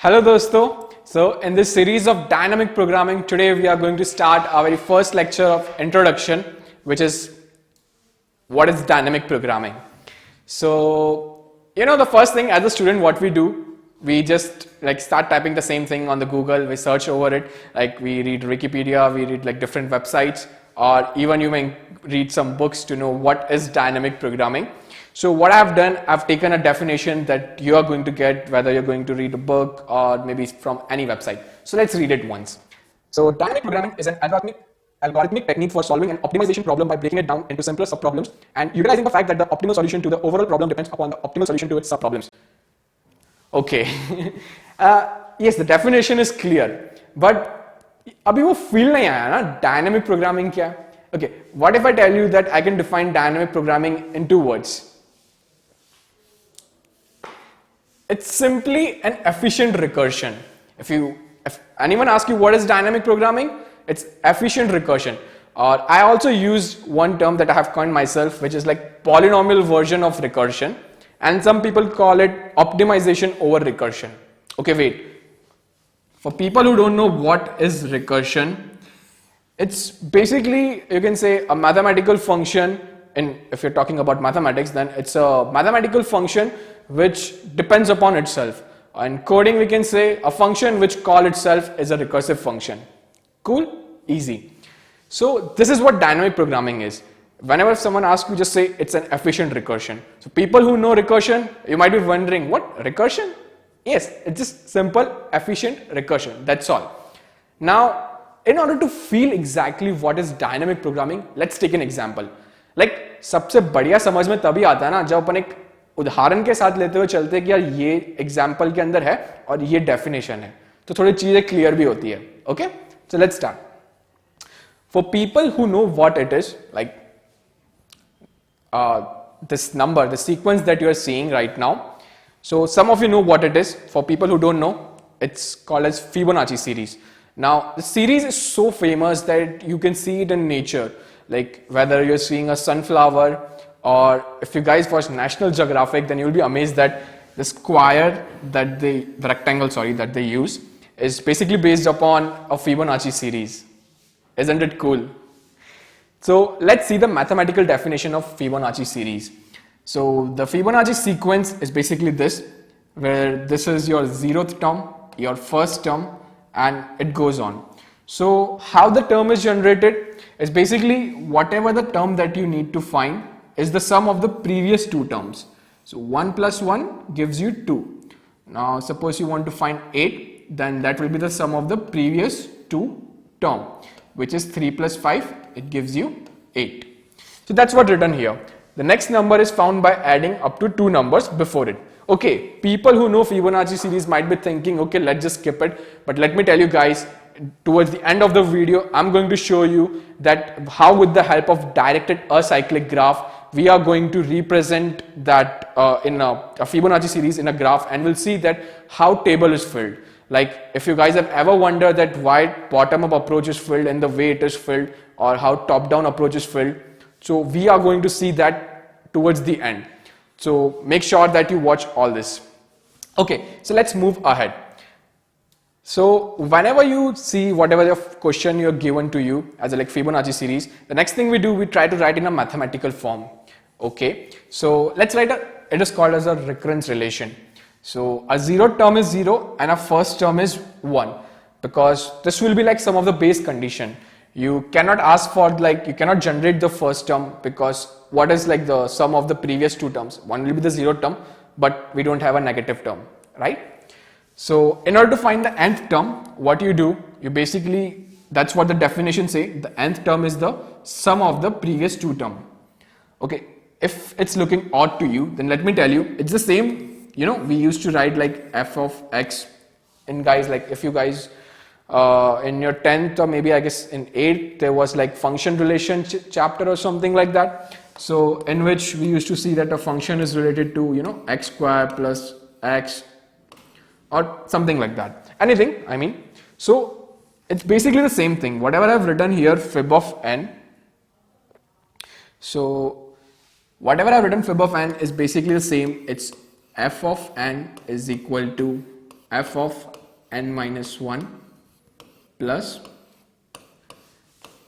Hello dosto. So in this series of dynamic programming, today we are going to start our very first lecture of introduction, which is what is dynamic programming. So the first thing as a student, what we do, we just start typing the same thing on the Google, we search over it, like we read Wikipedia, we read different websites, or even you may read some books to know what is dynamic programming. So what I've done, I've taken a definition that you are going to get whether you're going to read a book or maybe from any website. So let's read it once. So dynamic programming is an algorithmic technique for solving an optimization problem by breaking it down into simpler subproblems and utilizing the fact that the optimal solution to the overall problem depends upon the optimal solution to its subproblems. Okay. Yes, the definition is clear, but अभी वो feel नहीं आया ना dynamic programming क्या? Okay, what if I tell you that I can define dynamic programming in 2 words? It's simply an efficient recursion. If anyone asks you what is dynamic programming, it's efficient recursion. Or I also use one term that I have coined myself, which is like polynomial version of recursion, and some people call it optimization over recursion. Okay, wait. For people who don't know what is recursion, it's basically, you can say, a mathematical function. And if you're talking about mathematics, then it's a mathematical function which depends upon itself. In coding, we can say a function which call itself is a recursive function. Cool? Easy. So this is what dynamic programming is. Whenever someone asks you, just say it's an efficient recursion. So people who know recursion, you might be wondering, what, recursion? Yes, it's just simple, efficient recursion. That's all. Now, in order to feel exactly what is dynamic programming, let's take an example. सबसे बढ़िया समझ में तभी आता है ना जब अपन एक उदाहरण के साथ लेते हुए चलते हैं कि यार ये एग्जाम्पल के अंदर है और ये डेफिनेशन है, तो थोड़ी चीजें क्लियर भी होती है. Okay, so let's start. For people who know what it is, like this number, the sequence that you are seeing right now. So some of you know what it is. For people who don't know, it's called as Fibonacci series. Now the series is so famous that you can see it in nature. Like whether you're seeing a sunflower, or if you guys watch National Geographic, then you'll be amazed that the square that the rectangle, that they use is basically based upon a Fibonacci series. Isn't it cool? So let's see the mathematical definition of Fibonacci series. So the Fibonacci sequence is basically this, where this is your 0th term, your first term, and it goes on. So how the term is generated is basically whatever the term that you need to find is the sum of the previous 2 terms. So 1 plus 1 gives you 2. Now suppose you want to find 8, then that will be the sum of the previous 2 term, which is 3 plus 5, it gives you 8. So that's what written here. The next number is found by adding up to 2 numbers before it. Okay, people who know Fibonacci series might be thinking, okay, let's just skip it. But let me tell you guys, towards the end of the video, I'm going to show you that how with the help of directed acyclic graph, we are going to represent that in a Fibonacci series in a graph, and we'll see that how table is filled. Like if you guys have ever wondered that why bottom-up approach is filled and the way it is filled, or how top-down approach is filled, so we are going to see that towards the end. So make sure that you watch all this. Okay, so let's move ahead. So whenever you see whatever the question you're given to you as a Fibonacci series, the next thing we do, we try to write in a mathematical form. Okay, so let's write it is called as a recurrence relation. So a 0th term is 0 and a first term is 1, because this will be like some of the base condition. You cannot ask for you cannot generate the first term, because what is the sum of the previous 2 terms? One will be the 0th term, but we don't have a negative term, right? So in order to find the nth term, what you do, you basically, that's what the definition say, the nth term is the sum of the previous 2 term. Okay, if it's looking odd to you, then let me tell you, it's the same, we used to write f of x, and guys, if you guys, in your 10th or maybe I guess in 8th, there was function relation chapter or something like that. So in which we used to see that a function is related to, x square plus x, or something like that. Anything, I mean. So it's basically the same thing. Whatever I've written here, fib of n. So whatever I've written fib of n is basically the same. It's f of n is equal to f of n minus 1 plus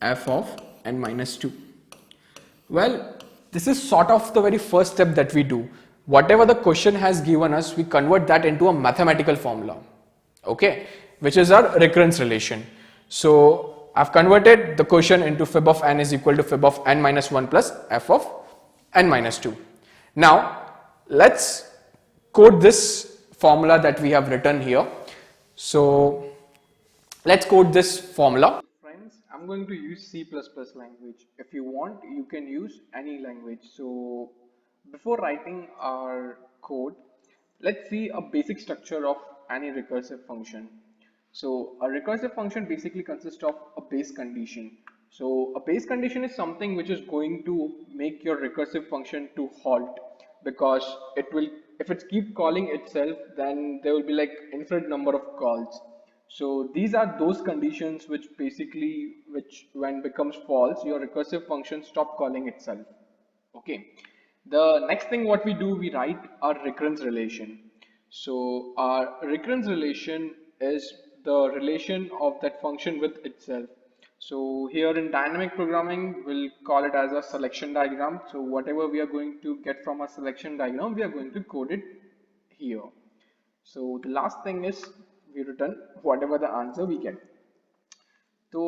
f of n minus 2. Well, this is sort of the very first step that we do. Whatever the question has given us, we convert that into a mathematical formula, okay, which is our recurrence relation. So I've converted the question into fib of n is equal to fib of n minus 1 plus f of n minus 2. Now let's code this formula that we have written here. So let's code this formula. Friends, I'm going to use C++ language. If you want, you can use any language. So before writing our code, let's see a basic structure of any recursive function. So a recursive function basically consists of a base condition. So a base condition is something which is going to make your recursive function to halt, because it will, if it keep calling itself, then there will be like infinite number of calls. So these are those conditions which basically, which when becomes false, your recursive function stop calling itself. Okay. The next thing what we do, we write our recurrence relation. So our recurrence relation is the relation of that function with itself. So here in dynamic programming, we'll call it as a selection diagram. So whatever we are going to get from a selection diagram, we are going to code it here. So the last thing is we return whatever the answer we get. तो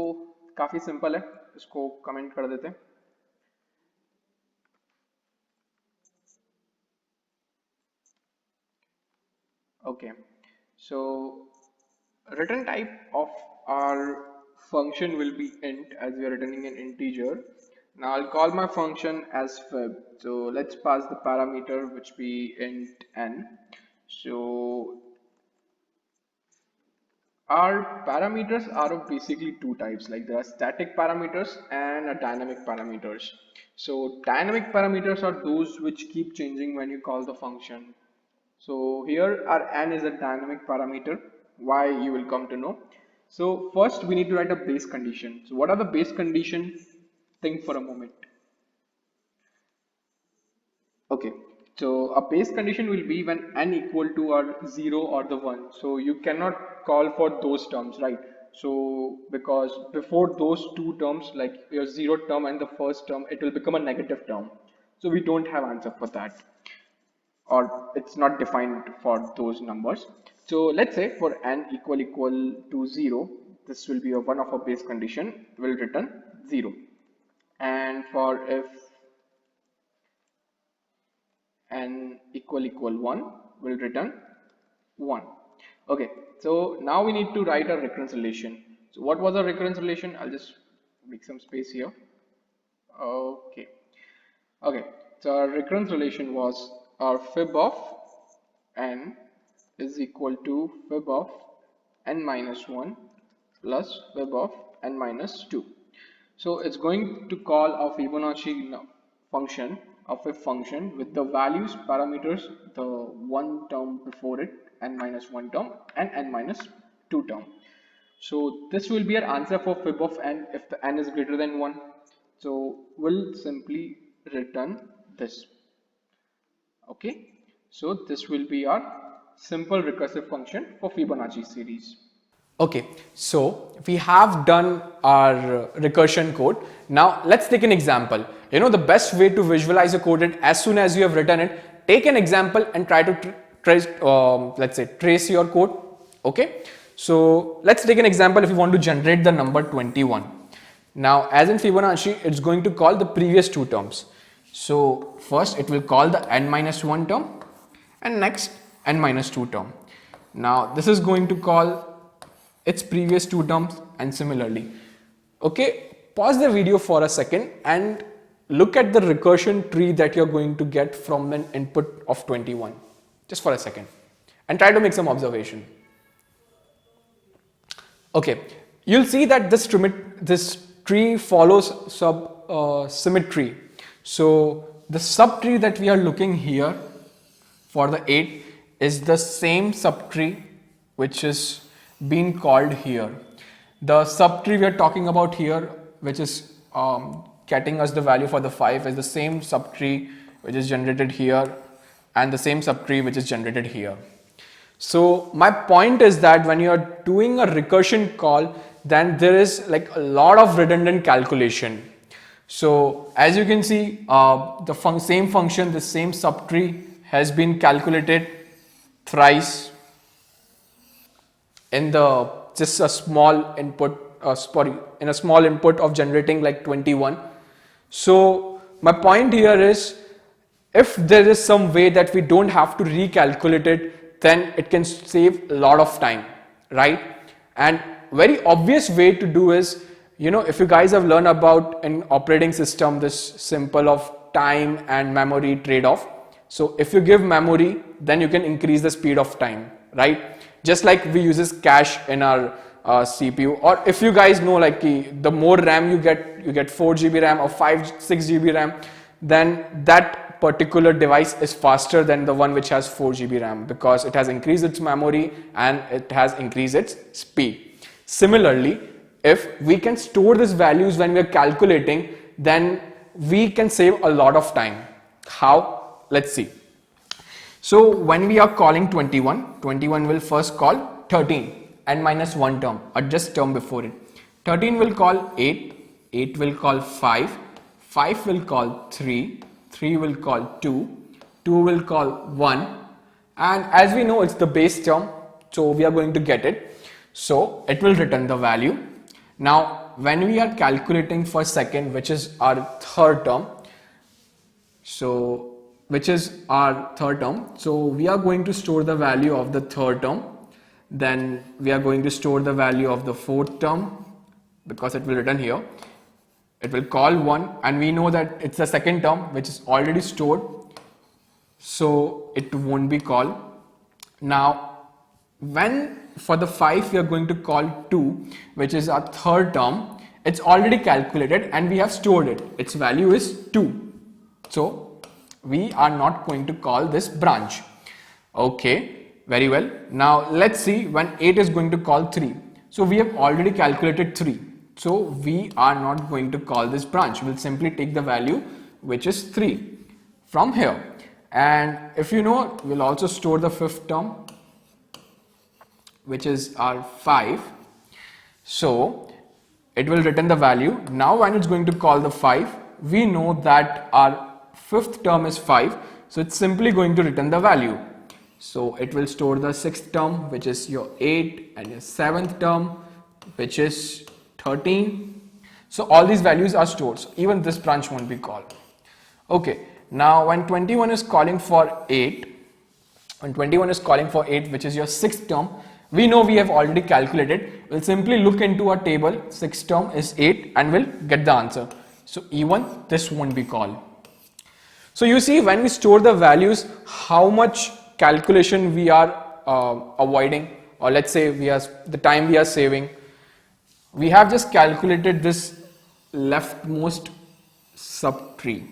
काफी simple है, इसको comment कर देते हैं. Okay, so return type of our function will be int, as we are returning an integer. Now I'll call my function as fib. So let's pass the parameter which be int n. So our parameters are of basically two types, like there are static parameters and dynamic parameters. So dynamic parameters are those which keep changing when you call the function. So here our n is a dynamic parameter. Why, you will come to know. So first we need to write a base condition. So what are the base conditions? Think for a moment. Okay, so a base condition will be when n equal to or 0 or the 1. So you cannot call for those terms, right? So because before those two terms, like your 0 term and the first term, it will become a negative term. So we don't have answer for that, or it's not defined for those numbers. So let's say for n equal to 0, this will be a one of a base condition, will return 0. And for if n equal 1, will return 1. Okay, so now we need to write a recurrence relation. So what was our recurrence relation? I'll just make some space here. Okay, so our recurrence relation was our fib of n is equal to fib of n minus 1 plus fib of n minus 2. So it's going to call a Fibonacci function, a fib function with the values parameters, the one term before it, n minus 1 term and n minus 2 term. So this will be our answer for fib of n if the n is greater than 1. So we'll simply return this. Okay, so this will be our simple recursive function for Fibonacci series. Okay, so we have done our recursion code. Now let's take an example. You know, the best way to visualize a code, as soon as you have written it, take an example and try to trace your code. Okay, so let's take an example. If you want to generate the number 21. Now as in Fibonacci, it's going to call the previous two terms. So first it will call the n minus 1 term and next n minus 2 term. Now this is going to call its previous two terms and similarly. Okay, pause the video for a second and look at the recursion tree that you're going to get from an input of 21. Just for a second and try to make some observation. Okay, you'll see that this tree follows symmetry. So the subtree that we are looking here for the 8 is the same subtree which is being called here. The subtree we are talking about here, which is getting us the value for the 5, is the same subtree which is generated here and the same subtree which is generated here. So my point is that when you are doing a recursion call, then there is like a lot of redundant calculation. So as you can see, the same function, the same subtree has been calculated thrice in the just a small input, in a small input of generating like 21. So my point here is, if there is some way that we don't have to recalculate it, then it can save a lot of time, right? And very obvious way to do is, if you guys have learned about an operating system, this simple of time and memory trade-off. So if you give memory, then you can increase the speed of time, right? Just like we uses cache in our CPU, or if you guys know, like the more RAM you get 4 GB RAM or 6 GB RAM, then that particular device is faster than the one which has 4 GB RAM, because it has increased its memory and it has increased its speed. Similarly, if we can store these values when we are calculating, then we can save a lot of time. How? Let's see. So when we are calling 21 will first call 13 and minus one term, or just term before it. 13 will call 8 will call 5 will call 3 will call 2 will call 1, and as we know it's the base term, so we are going to get it. So it will return the value. Now when we are calculating for second, which is our third term, so we are going to store the value of the third term, then we are going to store the value of the fourth term, because it will return here. It will call 1, and we know that it's the second term which is already stored, so it won't be called. Now when for the 5 we are going to call 2, which is our third term, it's already calculated and we have stored it. Its value is 2, so we are not going to call this branch. Okay, very well. Now let's see when 8 is going to call 3. So we have already calculated 3. So we are not going to call this branch. We'll simply take the value which is 3 from here. And if you know, we'll also store the fifth term, which is our 5. So it will return the value. Now when it's going to call the 5, we know that our fifth term is 5. So it's simply going to return the value. So it will store the sixth term, which is your 8, and your seventh term, which is 13. So all these values are stored. So even this branch won't be called. Okay. Now when 21 is calling for 8, which is your sixth term, we know we have already calculated. We'll simply look into our table. Sixth term is 8 and we'll get the answer. So even this won't be called. So you see, when we store the values, how much calculation we are avoiding, or let's say the time we are saving. We have just calculated this leftmost subtree.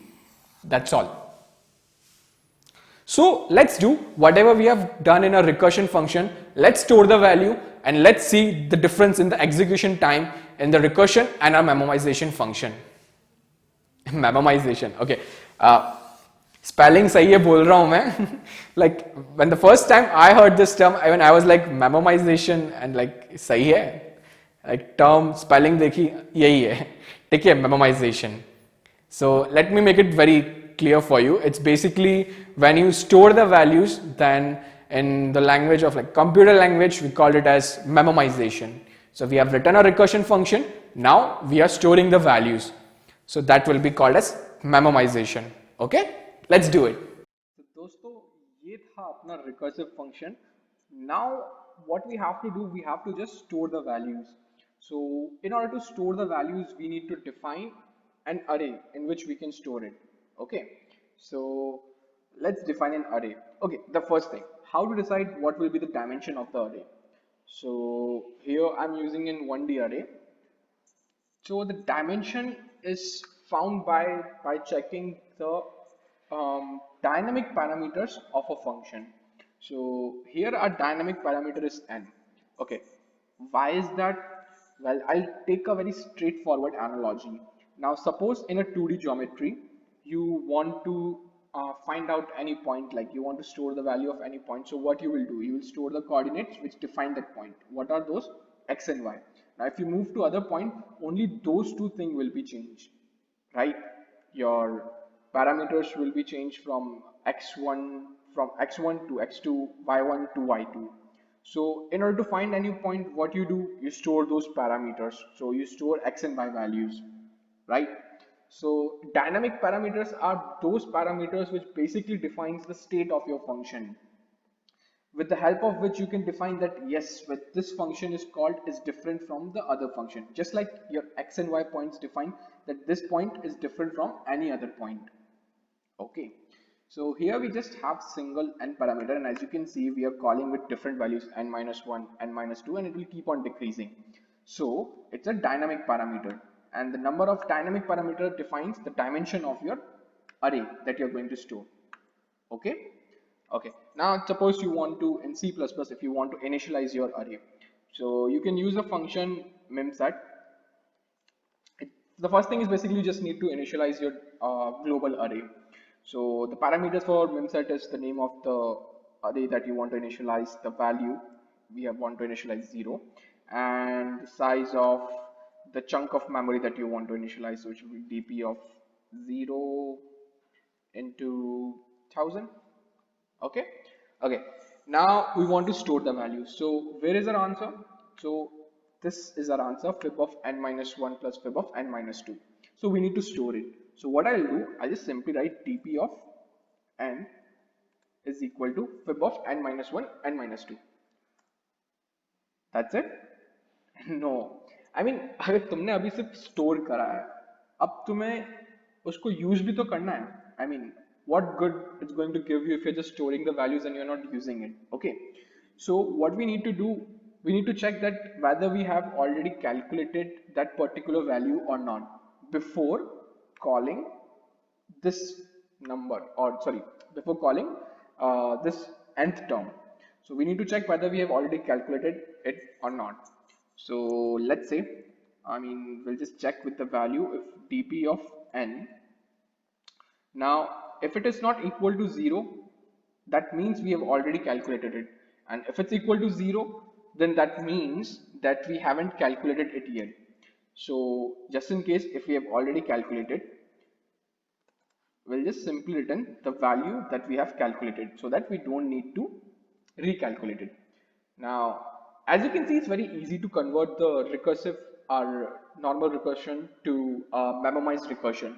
That's all. So let's do whatever we have done in a recursion function. Let's store the value and let's see the difference in the execution time in the recursion and our memoization function. Memoization. Okay. Spelling sahi hai bol raha hu main. Like when the first time I heard this term, even I was like memoization, and like sahi hai. Like term spelling dekhi yahi hai. Take hai, memoization. So let me make it very clear for you. It's basically when you store the values, then in the language of like computer language, we call it as memoization. So we have written a recursion function. Now we are storing the values. So that will be called as memoization. Okay, let's do it. So दोस्तों, ये था अपना recursive function. Now what we have to do, we have to just store the values. So in order to store the values, we need to define an array in which we can store it. Okay, so let's define an array. Okay, the first thing, how to decide what will be the dimension of the array. So here I'm using in 1D array. So the dimension is found by checking the dynamic parameters of a function. So here our dynamic parameter is n. Okay, why is that? Well, I'll take a very straightforward analogy. Now suppose in a 2D geometry you want to find out any point, like you want to store the value of any point. So what you will do, you will store the coordinates which define that point. What are those? X and Y. Now if you move to other point, only those two things will be changed, right? Your parameters will be changed from x1 to x2, y1 to y2. So in order to find any point, what you do, you store those parameters. So you store x and y values, right? So dynamic parameters are those parameters which basically defines the state of your function, with the help of which you can define that yes, what this function is called is different from the other function. Just like your x and y points define that this point is different from any other point. Okay, so here we just have single n parameter, and as you can see, we are calling with different values n-1, n-2, and it will keep on decreasing. So it's a dynamic parameter, and the number of dynamic parameter defines the dimension of your array that you're going to store. Okay. Okay, now suppose you want to, in C++, if you want to initialize your array, so you can use a function memset. The first thing is basically you just need to initialize your global array. So the parameters for memset is the name of the array that you want to initialize, the value we want to initialize 0, and the size of the chunk of memory that you want to initialize, so it will be dp of 0 into 1000. Okay, now we want to store the value. So where is our answer? So this is our answer, fib of n-1 plus fib of n-2. So we need to store it. So what I'll do, I'll just simply write dp of n is equal to fib of n-1, n-2. That's it? No, I mean अगर तुमने अभी सिर्फ store करा है, अब तुम्हें उसको use भी तो करना है. I mean, what good it's going to give you if you're just storing the values and you're not using it. Okay, so what we need to do, we need to check that whether we have already calculated that particular value or not before calling this number, or sorry, before calling this nth term. So we need to check whether we have already calculated it or not. So let's say, I mean, we'll just check with the value if dp of n. Now if it is not equal to 0, that means we have already calculated it, and if it's equal to 0, then that means that we haven't calculated it yet. So just in case if we have already calculated, we'll just simply return the value that we have calculated, so that we don't need to recalculate it. Now as you can see, it's very easy to convert the recursive or normal recursion to memoized recursion.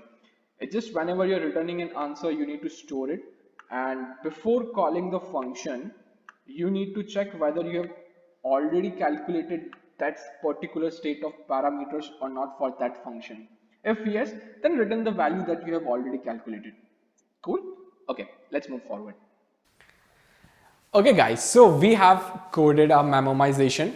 It's just whenever you're returning an answer, you need to store it, and before calling the function, you need to check whether you have already calculated that particular state of parameters or not for that function. If yes, then return the value that you have already calculated. Cool? Okay, let's move forward. Okay guys, so we have coded our memoization.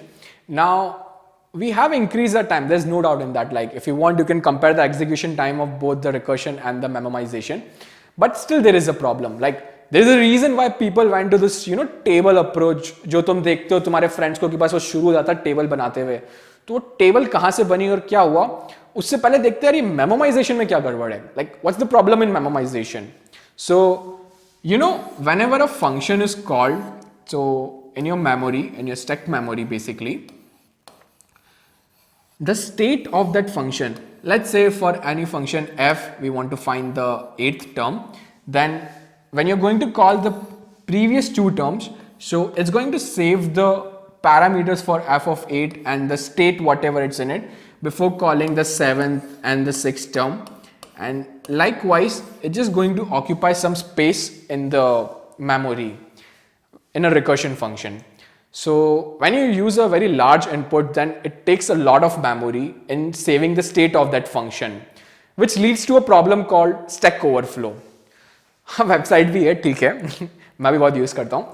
Now we have increased our time, there's no doubt in that. Like if you want, you can compare the execution time of both the recursion and the memoization, but still there is a problem. Like there is a reason why people went to this, you know, table approach. जो तुम देखते हो तुम्हारे friends को कि बस वो शुरू हो जाता है table बनाते हुए, तो table कहाँ से बनी और क्या हुआ, उससे पहले देखते हैं यार memoization में क्या गड़बड़ है. Like what's the problem in memoization? So you know, whenever a function is called, so in your memory, in your stack memory basically, the state of that function, let's say for any function f, we want to find the 8th term, then when you're going to call the previous two terms, so it's going to save the parameters for f of 8 and the state whatever it's in it before calling the 7th and the 6th term, and likewise it's just going to occupy some space in the memory in a recursion function. So when you use a very large input, then it takes a lot of memory in saving the state of that function, which leads to a problem called Stackoverflow. Website भी है, ठीक है, मैं भी बहुत use करता हूँ.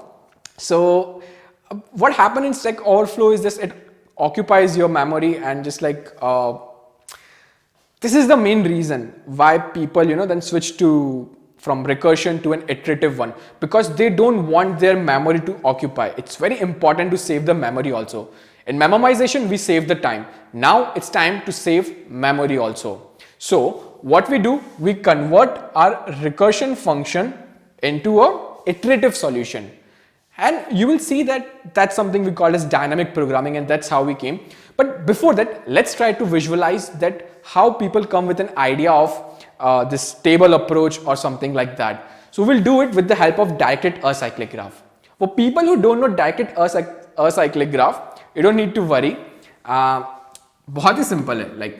So what happens in Stackoverflow is just it occupies your memory, and just like this is the main reason why people, you know, then switch to from recursion to an iterative one, because they don't want their memory to occupy. It's very important to save the memory also. In memoization, we save the time. Now it's time to save memory also. So what we do, we convert our recursion function into a iterative solution. And you will see that that's something we call as dynamic programming, and that's how we came. But before that, let's try to visualize that how people come with an idea of this table approach or something like that. So we'll do it with the help of directed acyclic graph. For people who don't know directed acyclic graph, you don't need to worry. बहुत ही simple है. Like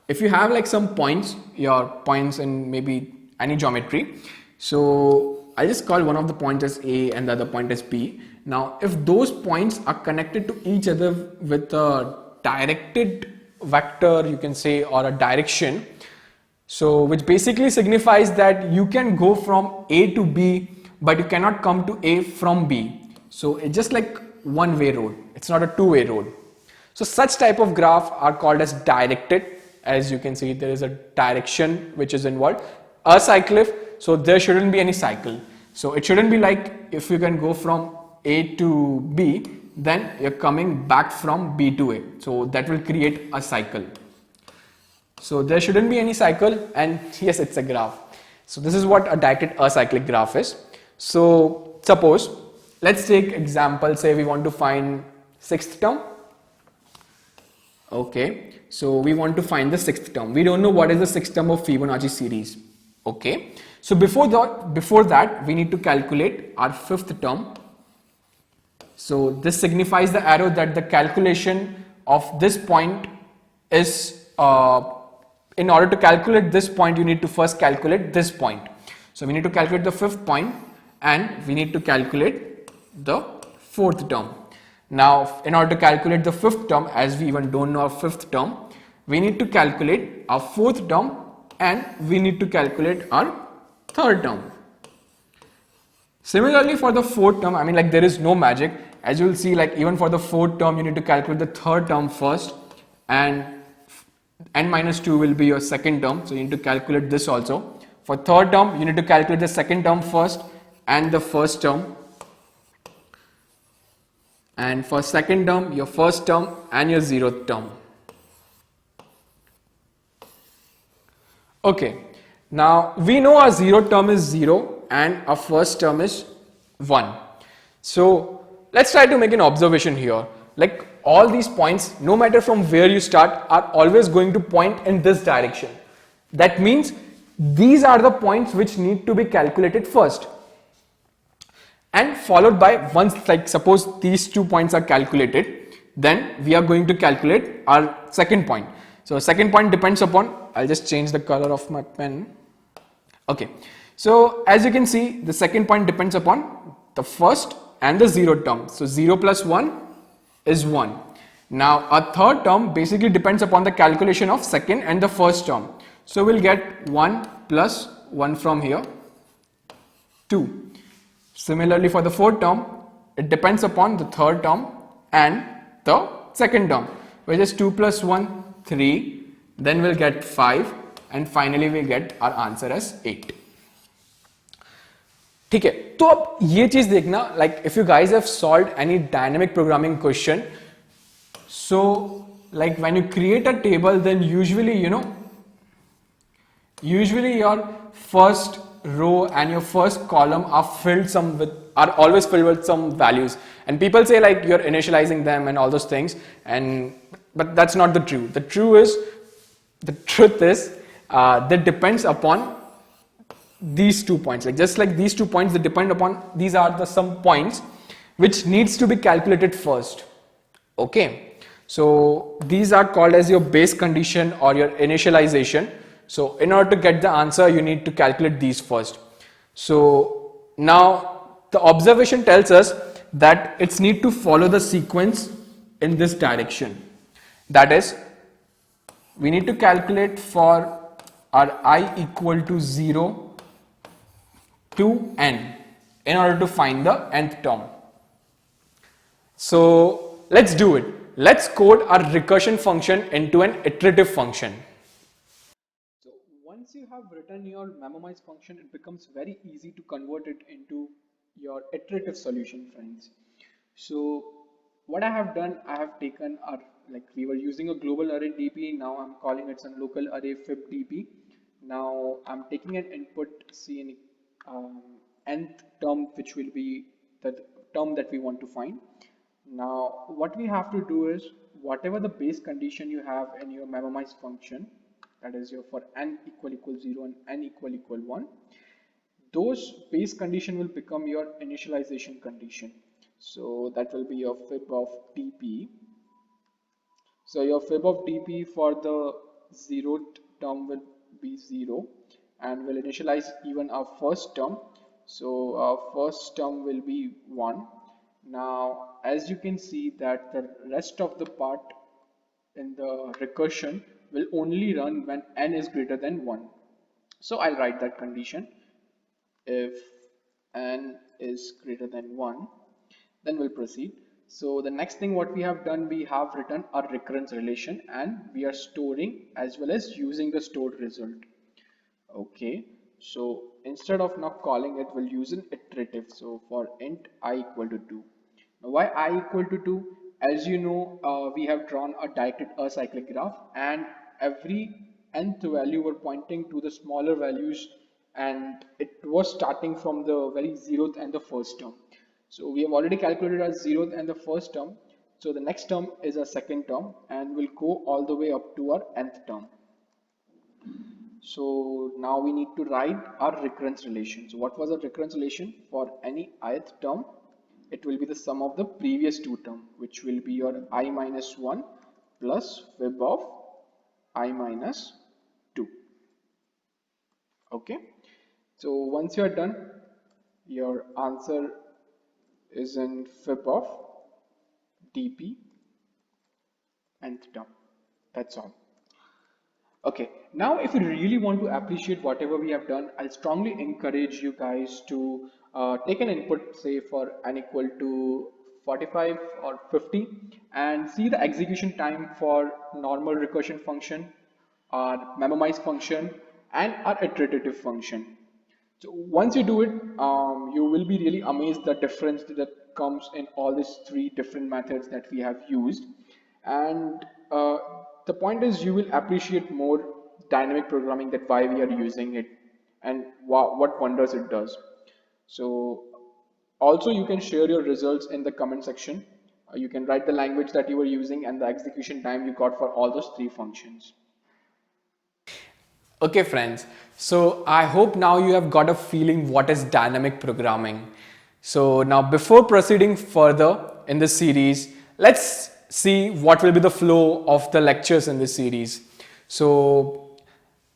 if you have like some points, your points in maybe any geometry. So I'll just call one of the points as A and the other point as B. Now, if those points are connected to each other with a directed vector, you can say, or a direction, so which basically signifies that you can go from A to B, but you cannot come to A from B. So it's just like one-way road. It's not a two-way road. So such type of graph are called as directed. As you can see, there is a direction which is involved. Acyclic, so there shouldn't be any cycle. So it shouldn't be like if you can go from A to B, then you're coming back from B to A. So that will create a cycle. So there shouldn't be any cycle, and yes, it's a graph. So this is what a directed acyclic graph is. So suppose, let's take example, say we want to find sixth term. Okay, so we want to find the sixth term. We don't know what is the sixth term of Fibonacci series. Okay, so before that we need to calculate our fifth term. So this signifies the arrow that the calculation of this point is, in order to calculate this point, you need to first calculate this point. So we need to calculate the fifth point and we need to calculate the fourth term. Now, in order to calculate the fifth term, as we even don't know our fifth term, we need to calculate our fourth term and we need to calculate our third term. Similarly, for the fourth term, I mean, like, there is no magic. As you will see, like, even for the fourth term, you need to calculate the third term first, and n minus 2 will be your second term. So you need to calculate this also. For third term, you need to calculate the second term first and the first term. And for second term, your first term and your zeroth term. Okay, now we know our zeroth term is 0 and our first term is 1. So let's try to make an observation here. Like, all these points, no matter from where you start, are always going to point in this direction. That means these are the points which need to be calculated first, and followed by, once, like, suppose these 2 points are calculated, then we are going to calculate our second point. So second point depends upon, I'll just change the color of my pen. Okay, so as you can see, the second point depends upon the first and the zeroth term. So 0 plus 1 is 1. Now our third term basically depends upon the calculation of second and the first term. So we'll get 1 plus 1 from here, 2. Similarly, for the fourth term, it depends upon the third term and the second term, which is 2 plus 1, 3. Then we'll get 5, and finally we get our answer as 8. ठीक है, तो अब ये चीज देखना, like, if you guys have solved any dynamic programming question, so like when you create a table, then usually, usually your first row and your first column are always filled with some values, and people say like you're initializing them and all those things, but that's not the truth. The truth is that depends upon these 2 points. Like, just like these 2 points, they depend upon, these are some points which needs to be calculated first. Okay, so these are called as your base condition or your initialization. So in order to get the answer, you need to calculate these first. So now the observation tells us that it's need to follow the sequence in this direction. That is, we need to calculate for our I equal to 0 to n in order to find the nth term. So let's do it. Let's code our recursion function into an iterative function. So once you have written your Memoize function, it becomes very easy to convert it into your iterative solution, friends. So what I have done, I have taken our, like we were using a global array DP, now I'm calling it some local array fib DP. Now I'm taking an input C in nth term, which will be the term that we want to find. Now what we have to do is, whatever the base condition you have in your memoize function, that is your for n equal 0 and n equal 1, those base condition will become your initialization condition. So that will be your fib of dp. So your fib of dp for the 0th term will be 0 and will initialize even our first term. So our first term will be 1. Now as you can see that the rest of the part in the recursion will only run when n is greater than 1. So I'll write that condition. If n is greater than 1, then we'll proceed. So the next thing what we have done, we have written a recurrence relation and we are storing as well as using the stored result. Okay, so instead of now calling it, we'll use an iterative. So for int I equal to 2. Now why I equal to 2? As you know, we have drawn a directed acyclic graph and every nth value were pointing to the smaller values, and it was starting from the very 0th and the first term. So we have already calculated our 0th and the first term. So the next term is our second term and we'll go all the way up to our nth term. So now we need to write our recurrence relation. So what was our recurrence relation? For any ith term, it will be the sum of the previous two terms, which will be your I minus 1 plus fib of I minus 2. Okay. So once you are done, your answer is in fib of dp nth term. That's all. Okay, now if you really want to appreciate whatever we have done, I'll strongly encourage you guys to take an input, say for n equal to 45 or 50, and see the execution time for normal recursion function, our memoize function, and our iterative function. So once you do it, you will be really amazed the difference that comes in all these three different methods that we have used. And the point is, you will appreciate more dynamic programming, that why we are using it and what wonders it does. So also you can share your results in the comment section. You can write the language that you were using and the execution time you got for all those three functions. Okay friends, so I hope now you have got a feeling what is dynamic programming. So now before proceeding further in this series, let's see what will be the flow of the lectures in this series. So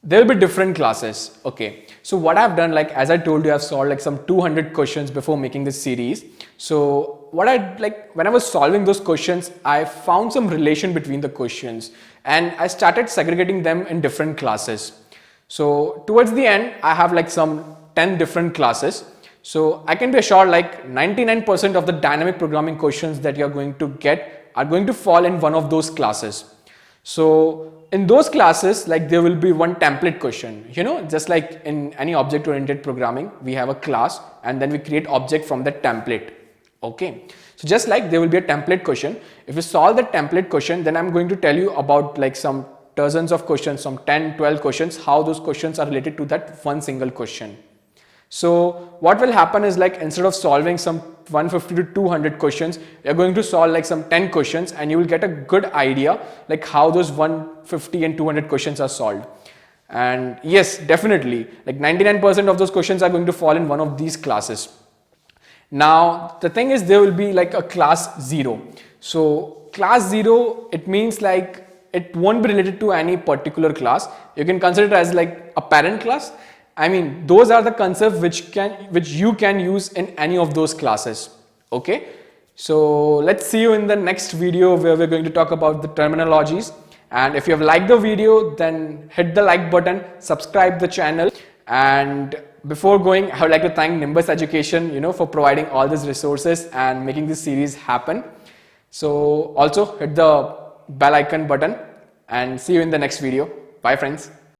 there will be different classes. Okay, so what I've done, like as I told you, I've solved like some 200 questions before making this series. So what I like, when I was solving those questions, I found some relation between the questions and I started segregating them in different classes. So towards the end, I have like some 10 different classes. So I can be assured like 99% of the dynamic programming questions that you're going to get are going to fall in one of those classes. So in those classes, like there will be one template question, you know, just like in any object oriented programming, we have a class and then we create object from that template. Okay. So just like there will be a template question. If you solve the template question, then I'm going to tell you about like some dozens of questions, some 10, 12 questions, how those questions are related to that one single question. So what will happen is, like instead of solving some 150 to 200 questions, you're going to solve like some 10 questions and you will get a good idea like how those 150 and 200 questions are solved. And yes, definitely like 99% of those questions are going to fall in one of these classes. Now the thing is, there will be like a class 0. So class 0, it means like it won't be related to any particular class. You can consider it as like a parent class. I mean, those are the concepts which you can use in any of those classes. Okay. So let's see you in the next video where we're going to talk about the terminologies. And if you have liked the video, then hit the like button, subscribe the channel. And before going, I would like to thank Nimbus Education, you know, for providing all these resources and making this series happen. So also hit the bell icon button and see you in the next video. Bye friends.